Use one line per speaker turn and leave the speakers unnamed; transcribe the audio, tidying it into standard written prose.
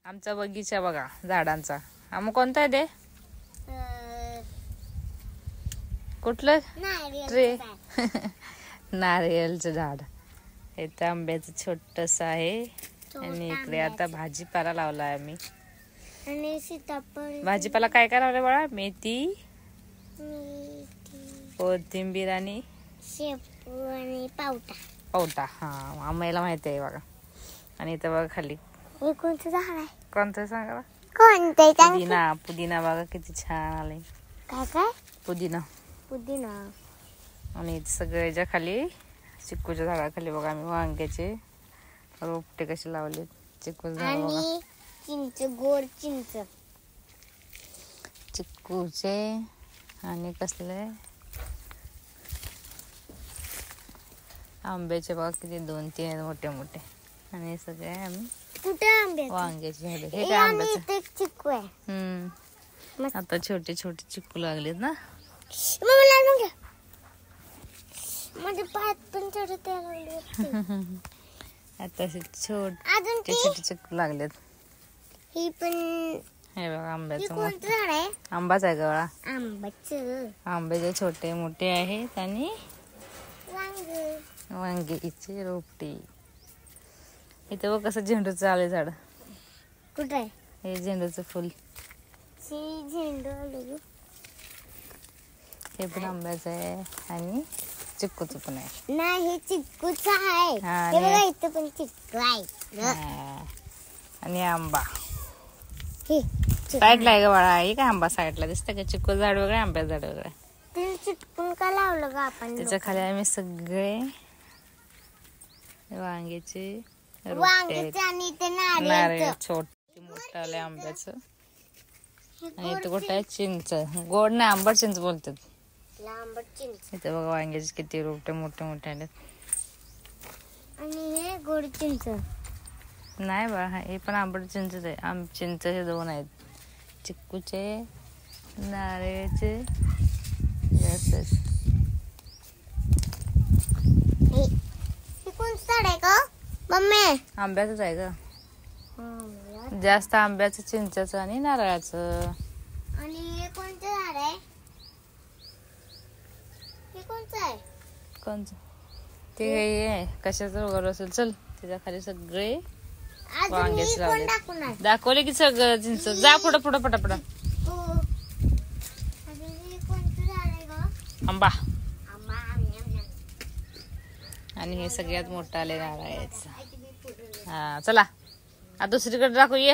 आमचा बगीचा बघा झाडांचा. मग कोणता आहे ते? कुठलं ट्रे? नारियलचं झाड. इथं आंब्याचं छोटस आहे आणि इकडे आता भाजीपाला लावलाय आम्ही.
आणि सीताफळ.
भाजीपाला काय काय लावलंय बाळा? मेथी, कोथिंबीर आणि
शेपू आणि पावटा.
पावटा. हा आम्हाला माहिती आहे बघा. आणि इथं बघा खाली
हे कोणतं झाड आहे?
कोणतं सांगा?
कोणतं?
पुदिना. पुदिना बघा किती छान आले.
काय काय?
पुदिना.
पुदिना.
आणि सगळ्याच्या खाली चिक्कूच्या झाडाखाली बघा आम्ही वांग्याचे रोपटे कसे लावले. चिक्कूचं झाड बघा.
आणि चिंच, गोड चिंच.
चिक्कूचे आणि कसले आंब्याचे बघा किती 2-3 आहेत मोठे मोठे. आणि सगळे आम्ही
कुठे आंबे?
वांग्याचे झाडे. हे काय आंब्याचं?
चिक्कू आहे.
आता छोटे छोटे चिक्कू लागलेत ना.
माझे पाय पण चढत
आता छोटे छोटे चिक्कू लागलेत.
ही पण.
हे बघा आंब्याचं
कोणतं झाड आहे?
आंबाच आहे गवळा.
आंब्याचं.
आंब्याचे छोटे मोठे आहेत आणि
वांग.
वांगीचे रोपटे. इथं बघ कसं झेंडूचं आले झाड.
कुठे आहे?
हे झेंडूचं फुल.
झेंडू आले.
हे पण आंब्याचं आहे आणि चिक्कूचं पण आहे.
नाही हे चिक्कूच आहे. हे बघा इथं पण चिक्कू आहे.
आणि आंबा
हे
साईडला आहे ग बाळा. हे काय आंबा साईडला दिसतं का? चिक्कू झाड वेगळं, आंब्याचं झाड वेगळं.
ते चिटकून का लावलं ग आपण?
त्याच्या खाली आम्ही सगळे वांग्याचे
आणि ते
नारळ छोटे मोठं आले आंब्याचं. आणि इथं कुठं आहे? चिंच. गोड नाही, आंबट चिंच बोलतात. इथं बघा वांग्याचे किती रोपटे मोठे मोठे आलेत.
आणि हे गोड चिंच
नाही बा, हे पण आंबट चिंचच आहे. चिंचचे 2 आहेत. चिक्कूचे, नारळाचे.
हे कोणतं झाड आहे का मम्मी?
आंब्याचंच आहे का? जास्त आंब्याचं, चिंचेचं आणि नारळाचं.
आणि हे कोणतं झाड आहे? हे कोणतं आहे?
कोणचं? ते आहे कशाचं वगैरे असेल. चल त्याच्या खाली सगळे वांग्याचे लावले. दाखवले की सगळं चिंच. जा पुढं पुढं पटापटा. आंबा. आणि हे सगळ्यात मोठं आले नारळाचं. हा चला आता दुसरीकडे दाखवू ये.